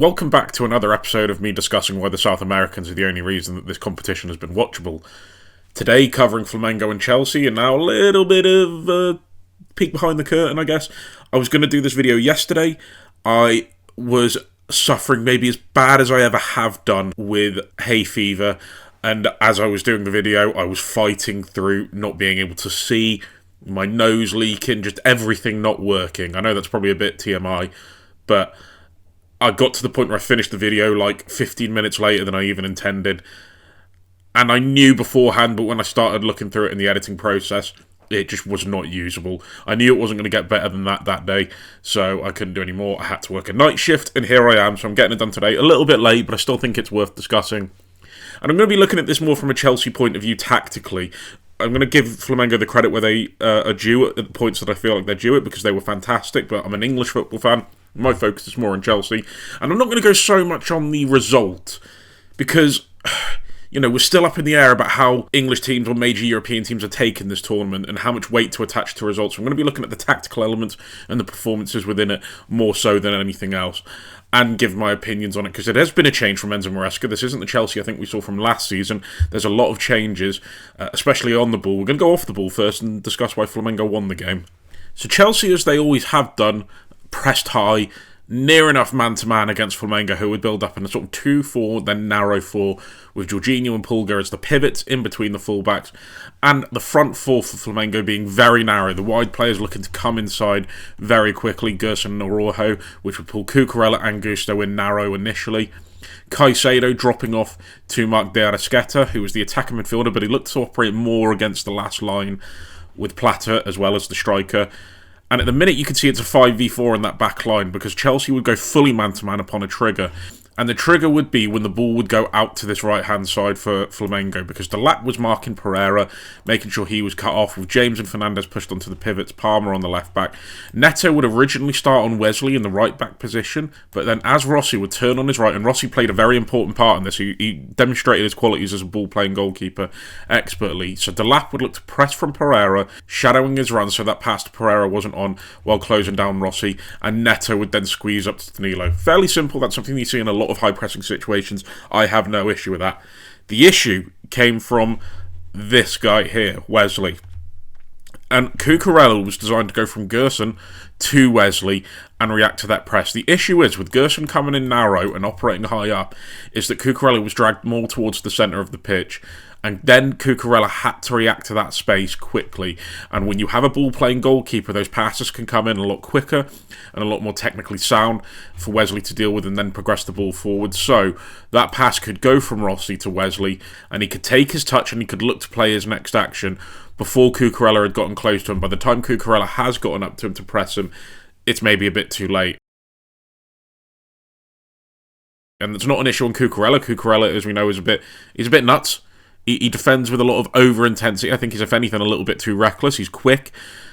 Welcome back to another episode of me discussing why the South Americans are the only reason that this competition has been watchable. Today, covering Flamengo and Chelsea, and now a little bit of a peek behind the curtain, I guess. I was going to do this video yesterday. I was suffering maybe as bad as I ever have done with hay fever, and as I was doing the video, I was fighting through not being able to see, my nose leaking, just everything not working. I know that's probably a bit TMI, but I got to the point where I finished the video like 15 minutes later than I even intended. And I knew beforehand, but when I started looking through it in the editing process, it just was not usable. I knew it wasn't going to get better than that day, so I couldn't do any more. I had to work a night shift, and here I am, so I'm getting it done today. A little bit late, but I still think it's worth discussing. And I'm going to be looking at this more from a Chelsea point of view tactically. I'm going to give Flamengo the credit where they are due at the points that I feel like they're due it, because they were fantastic, but I'm an English football fan. My focus is more on Chelsea. And I'm not going to go so much on the result, because, you know, we're still up in the air about how English teams or major European teams are taking this tournament and how much weight to attach to results. So I'm going to be looking at the tactical elements and the performances within it more so than anything else, and give my opinions on it, because it has been a change from Enzo Maresca. This isn't the Chelsea I think we saw from last season. There's a lot of changes, especially on the ball. We're going to go off the ball first and discuss why Flamengo won the game. So Chelsea, as they always have done, pressed high, near enough man-to-man against Flamengo, who would build up in a sort of 2-4, then narrow 4, with Jorginho and Pulgar as the pivots in between the fullbacks, and the front four for Flamengo being very narrow, the wide players looking to come inside very quickly, Gerson and Araujo, which would pull Cucurella and Gusto in narrow initially. Caicedo dropping off to Marc de Arrascaeta, who was the attacking midfielder, but he looked to operate more against the last line with Plata as well as the striker. And at the minute, you can see it's a 5v4 in that back line, because Chelsea would go fully man-to-man upon a trigger. And the trigger would be when the ball would go out to this right-hand side for Flamengo, because Delap was marking Pereira, making sure he was cut off, with James and Fernandes pushed onto the pivots, Palmer on the left-back. Neto would originally start on Wesley in the right-back position, but then as Rossi would turn on his right, and Rossi played a very important part in this, he demonstrated his qualities as a ball-playing goalkeeper expertly. So Delap would look to press from Pereira, shadowing his run so that pass to Pereira wasn't on while closing down Rossi, and Neto would then squeeze up to Danilo. Fairly simple. That's something you see in a lot of high-pressing situations. I have no issue with that. The issue came from this guy here, Wesley. And Cucurella was designed to go from Gerson to Wesley and react to that press. The issue is, with Gerson coming in narrow and operating high up, is that Cucurella was dragged more towards the centre of the pitch. And then Cucurella had to react to that space quickly. And when you have a ball-playing goalkeeper, those passes can come in a lot quicker and a lot more technically sound for Wesley to deal with and then progress the ball forward. So that pass could go from Rossi to Wesley, and he could take his touch and he could look to play his next action before Cucurella had gotten close to him. By the time Cucurella has gotten up to him to press him, it's maybe a bit too late. And it's not an issue on Cucurella. Cucurella, as we know, he's a bit nuts. He defends with a lot of over-intensity. I think he's, if anything, a little bit too reckless. He's quick,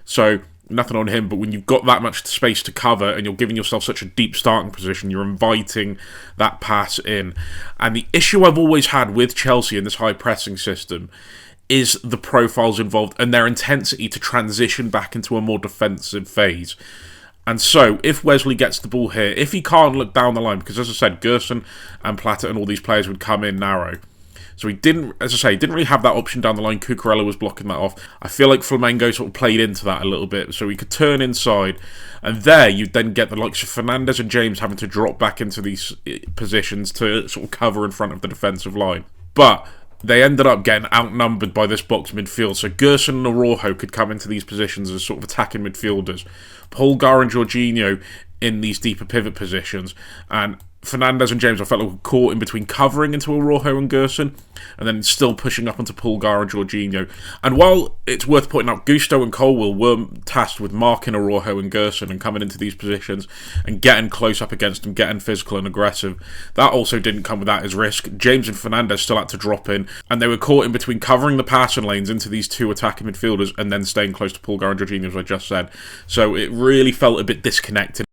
so nothing on him. But when you've got that much space to cover and you're giving yourself such a deep starting position, you're inviting that pass in. And the issue I've always had with Chelsea in this high-pressing system is the profiles involved and their intensity to transition back into a more defensive phase. And so, if Wesley gets the ball here, if he can't look down the line, because as I said, Gerson and Plata and all these players would come in narrow. So he didn't, as I say, didn't really have that option down the line. Cucurella was blocking that off. I feel like Flamengo sort of played into that a little bit. So he could turn inside. And there you'd then get the likes of Fernandes and James having to drop back into these positions to sort of cover in front of the defensive line. But they ended up getting outnumbered by this box midfield. So Gerson and Araujo could come into these positions as sort of attacking midfielders. Pulgar and Jorginho in these deeper pivot positions. And Fernandes and James, I felt like were caught in between covering into Araujo and Gerson and then still pushing up onto Pulgar and Jorginho. And while it's worth pointing out, Gusto and Colwill were tasked with marking Araujo and Gerson and coming into these positions and getting close up against them, getting physical and aggressive. That also didn't come without its risk. James and Fernandes still had to drop in, and they were caught in between covering the passing lanes into these two attacking midfielders and then staying close to Pulgar and Jorginho, as I just said. So it really felt a bit disconnected.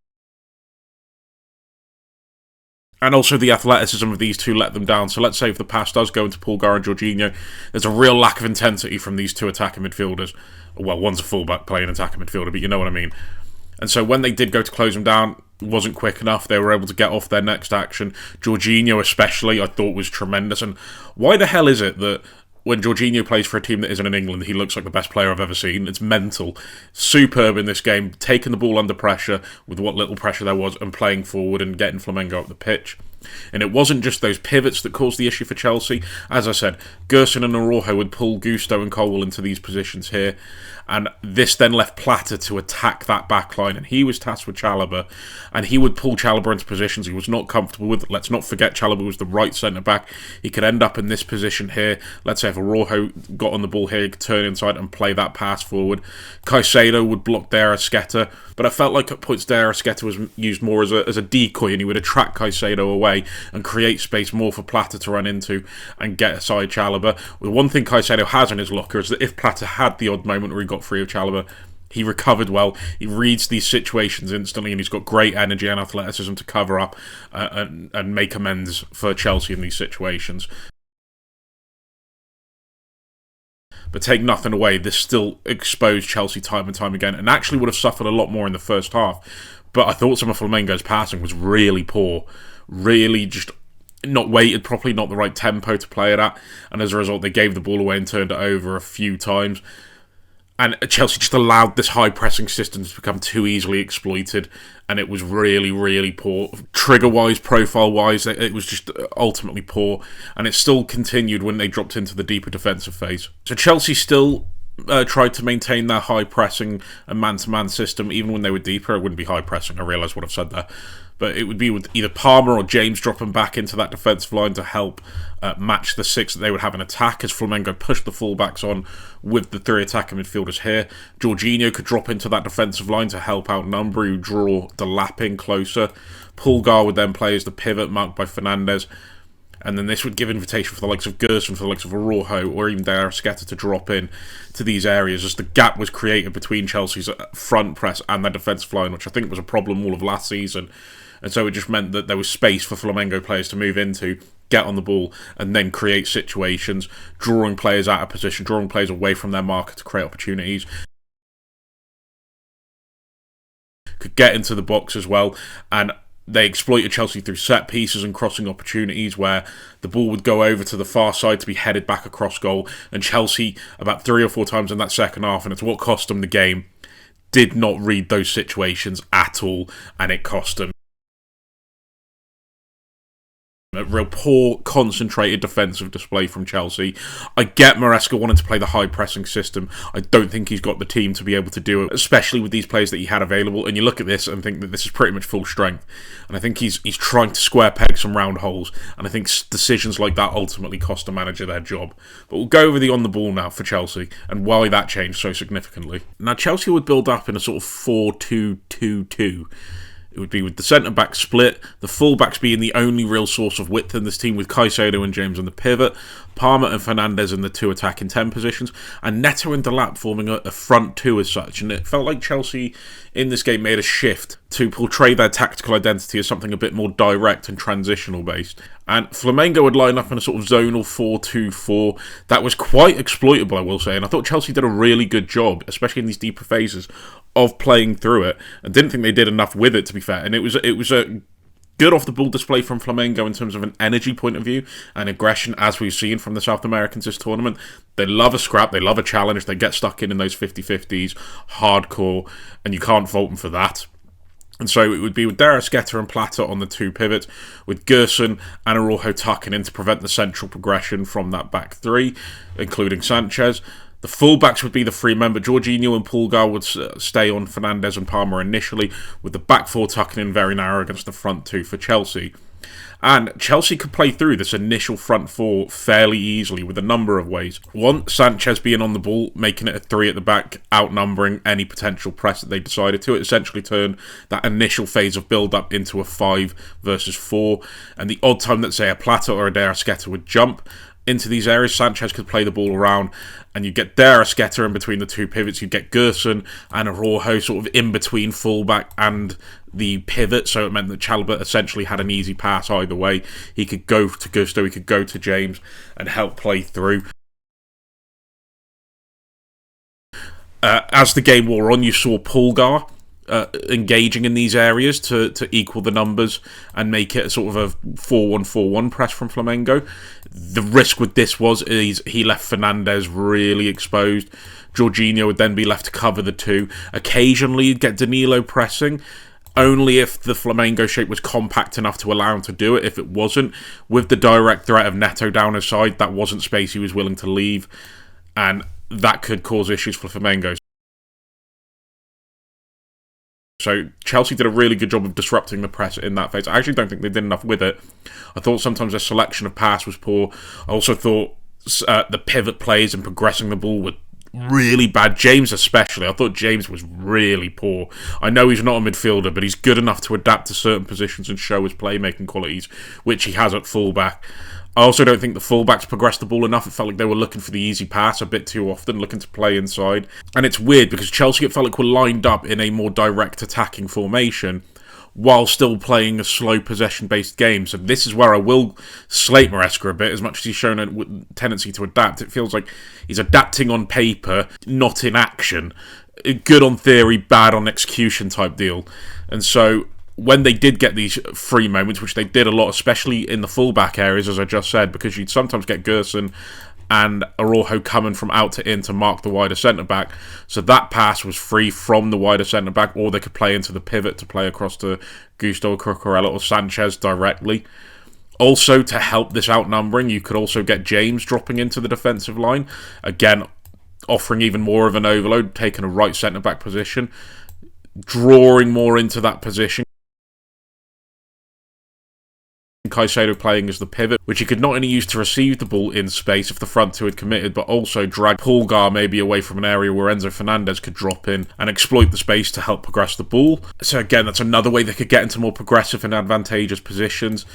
And also the athleticism of these two let them down. So let's say if the pass does go into Pulgar and Jorginho, there's a real lack of intensity from these two attacking midfielders. Well, one's a fullback playing attacking midfielder, but you know what I mean. And so when they did go to close them down, wasn't quick enough. They were able to get off their next action. Jorginho especially, I thought, was tremendous. And why the hell is it that when Jorginho plays for a team that isn't in England, he looks like the best player I've ever seen? It's mental. Superb in this game, taking the ball under pressure with what little pressure there was and playing forward and getting Flamengo up the pitch. And it wasn't just those pivots that caused the issue for Chelsea. As I said, Gerson and Araujo would pull Gusto and Colwill into these positions here, and this then left Plata to attack that back line, and he was tasked with Chalobah, and he would pull Chalobah into positions he was not comfortable with. Let's not forget Chalobah was the right centre-back. He could end up in this position here. Let's say if Araujo got on the ball here, he could turn inside and play that pass forward. Caicedo would block De Arrascaeta, but I felt like at points De Arrascaeta was used more as a decoy, and he would attract Caicedo away and create space more for Plata to run into and get aside Chalobah. The one thing Caicedo has in his locker is that if Plata had the odd moment where he got free of Chalobah, he recovered well. He reads these situations instantly, and he's got great energy and athleticism to cover up and make amends for Chelsea in these situations. But take nothing away, this still exposed Chelsea time and time again, and actually would have suffered a lot more in the first half. But I thought some of Flamengo's passing was really poor. Really just not weighted properly, not the right tempo to play it at, and as a result they gave the ball away and turned it over a few times. And Chelsea just allowed this high pressing system to become too easily exploited, and it was really, really poor. Trigger wise, profile wise, it was just ultimately poor, and it still continued when they dropped into the deeper defensive phase. So Chelsea still tried to maintain their high pressing and man-to-man system even when they were deeper. It wouldn't be high pressing, I realise what I've said there, but it would be with either Palmer or James dropping back into that defensive line to help match the six that they would have in attack as Flamengo pushed the fullbacks on with the three attacking midfielders here. Jorginho could drop into that defensive line to help outnumber, who draw the lapping closer. Pulgar would then play as the pivot marked by Fernandes, and then this would give invitation for the likes of Gerson, for the likes of Araujo, or even De Arrascaeta to drop in to these areas as the gap was created between Chelsea's front press and their defensive line, which I think was a problem all of last season. And so it just meant that there was space for Flamengo players to move into, get on the ball, and then create situations, drawing players out of position, drawing players away from their marker to create opportunities. Could get into the box as well, and they exploited Chelsea through set pieces and crossing opportunities where the ball would go over to the far side to be headed back across goal, and Chelsea, about 3 or 4 times in that second half, and it's what cost them the game, did not read those situations at all, and it cost them. A real poor, concentrated defensive display from Chelsea. I get Maresca wanting to play the high pressing system. I don't think he's got the team to be able to do it, especially with these players that he had available. And you look at this and think that this is pretty much full strength. And I think he's trying to square peg some round holes. And I think decisions like that ultimately cost a manager their job. But we'll go over the on the ball now for Chelsea and why that changed so significantly. Now, Chelsea would build up in a sort of 4-2-2-2. It would be with the centre-back split, the full-backs being the only real source of width in this team, with Caicedo and James on the pivot, Palmer and Fernandes in the 2 attacking 10 positions, and Neto and Delap forming a front 2 as such. And it felt like Chelsea in this game made a shift to portray their tactical identity as something a bit more direct and transitional based. And Flamengo would line up in a sort of zonal 4-2-4 that was quite exploitable, I will say, and I thought Chelsea did a really good job, especially in these deeper phases, of playing through it. I didn't think they did enough with it, to be fair, and it was a good off-the-ball display from Flamengo in terms of an energy point of view and aggression, as we've seen from the South Americans this tournament. They love a scrap, they love a challenge, they get stuck in those 50-50s, hardcore, and you can't fault them for that. And so it would be with De Arrascaeta and Plata on the 2 pivots, with Gerson and Araujo tucking in to prevent the central progression from that back 3, including Sanchez. The fullbacks would be the 3 men, but Jorginho and Pulgar would stay on Fernandes and Palmer initially, with the back 4 tucking in very narrow against the front 2 for Chelsea. And Chelsea could play through this initial front 4 fairly easily with a number of ways. One, Sanchez being on the ball, making it a 3 at the back, outnumbering any potential press that they decided to. It essentially turned that initial phase of build-up into a 5 versus 4. And the odd time that, say, a Plata or a De Arrascaeta would jump into these areas, Sanchez could play the ball around, and you get De Arrascaeta in between the 2 pivots. You get Gerson and Araujo sort of in between fullback and the pivot, so it meant that Chalobah essentially had an easy pass either way. He could go to Gusto, he could go to James and help play through. As the game wore on, you saw Pulgar engaging in these areas to equal the numbers and make it a sort of a 4-1-4-1 press from Flamengo. The risk with this is he left Fernandes really exposed. Jorginho would then be left to cover the two. Occasionally you'd get Danilo pressing, only if the Flamengo shape was compact enough to allow him to do it. If it wasn't, with the direct threat of Neto down his side, that wasn't space he was willing to leave, and that could cause issues for Flamengo. So Chelsea did a really good job of disrupting the press in that phase. I actually don't think they did enough with it. I thought sometimes their selection of pass was poor. I also thought the pivot plays and progressing the ball were really bad. James especially. I thought James was really poor. I know he's not a midfielder, but he's good enough to adapt to certain positions and show his playmaking qualities, which he has at fullback. I also don't think the fullbacks progressed the ball enough. It felt like they were looking for the easy pass a bit too often, looking to play inside. And it's weird because Chelsea, it felt like, were lined up in a more direct attacking formation while still playing a slow possession-based game. So this is where I will slate Maresca a bit, as much as he's shown a tendency to adapt. It feels like he's adapting on paper, not in action. Good on theory, bad on execution type deal. And so when they did get these free moments, which they did a lot, especially in the fullback areas, as I just said, because you'd sometimes get Gerson and Araujo coming from out to in to mark the wider centre-back. So that pass was free from the wider centre-back, or they could play into the pivot to play across to Gusto, Cucurella or Sanchez directly. Also, to help this outnumbering, you could also get James dropping into the defensive line. Again, offering even more of an overload, taking a right centre-back position, drawing more into that position. Caicedo playing as the pivot, which he could not only use to receive the ball in space if the front two had committed, but also drag Pulgar maybe away from an area where Enzo Fernandez could drop in and exploit the space to help progress the ball. So again, that's another way they could get into more progressive and advantageous positions.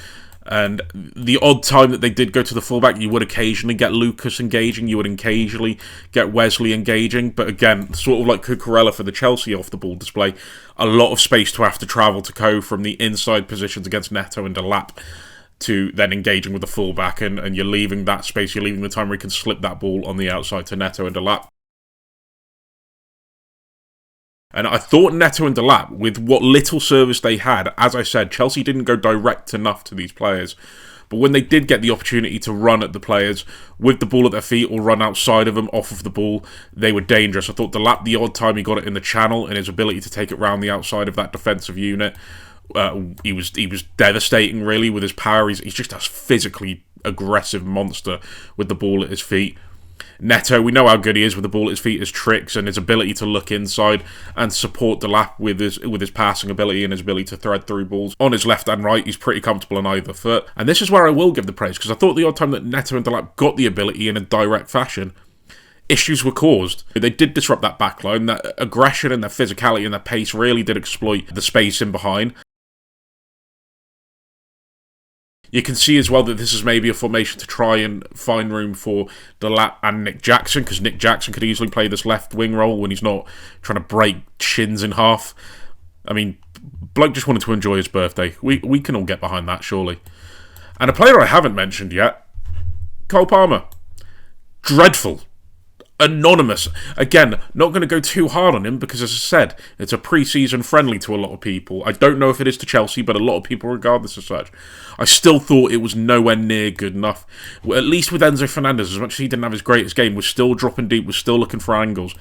And the odd time that they did go to the fullback, you would occasionally get Lucas engaging, you would occasionally get Wesley engaging, but again, sort of like Cucurella for the Chelsea off-the-ball display, a lot of space to have to travel to go from the inside positions against Neto and Delap to then engaging with the fullback, and you're leaving that space, you're leaving the time where you can slip that ball on the outside to Neto and Delap. And I thought Neto and Delap, with what little service they had, as I said, Chelsea didn't go direct enough to these players. But when they did get the opportunity to run at the players with the ball at their feet or run outside of them, off of the ball, they were dangerous. I thought Delap, the odd time he got it in the channel and his ability to take it round the outside of that defensive unit, he was devastating, really, with his power. He's just a physically aggressive monster with the ball at his feet. Neto, we know how good he is with the ball at his feet, his tricks and his ability to look inside and support Delap with his passing ability and his ability to thread through balls. On his left and right, he's pretty comfortable on either foot. And this is where I will give the praise, because I thought the odd time that Neto and Delap got the ability in a direct fashion, issues were caused. They did disrupt that backline. That aggression and their physicality and their pace really did exploit the space in behind. You can see as well that this is maybe a formation to try and find room for Delap and Nick Jackson, because Nick Jackson could easily play this left wing role when he's not trying to break shins in half. I mean, bloke just wanted to enjoy his birthday. We can all get behind that, surely. And a player I haven't mentioned yet, Cole Palmer. Dreadful. Anonymous. Again, not going to go too hard on him because, as I said, it's a pre-season friendly to a lot of people. I don't know if it is to Chelsea, but a lot of people regard this as such. I still thought it was nowhere near good enough. At least with Enzo Fernandez, as much as he didn't have his greatest game, was still dropping deep, was still looking for angles.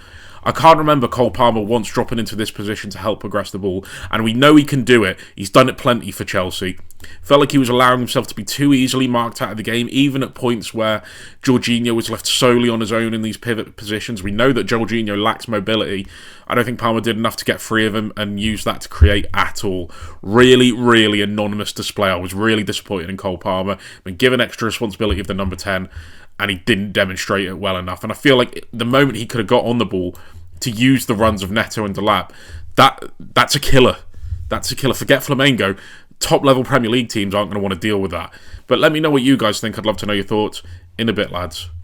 I can't remember Cole Palmer once dropping into this position to help progress the ball, and we know he can do it. He's done it plenty for Chelsea. Felt like he was allowing himself to be too easily marked out of the game, even at points where Jorginho was left solely on his own in these pivot positions. We know that Jorginho lacks mobility. I don't think Palmer did enough to get free of him and use that to create at all. Really, really anonymous display. I was really disappointed in Cole Palmer. Been given extra responsibility of the number 10, and he didn't demonstrate it well enough. And I feel like the moment he could have got on the ball to use the runs of Neto and Delap, that's a killer. That's a killer. Forget Flamengo. Top-level Premier League teams aren't going to want to deal with that. But let me know what you guys think. I'd love to know your thoughts in a bit, lads.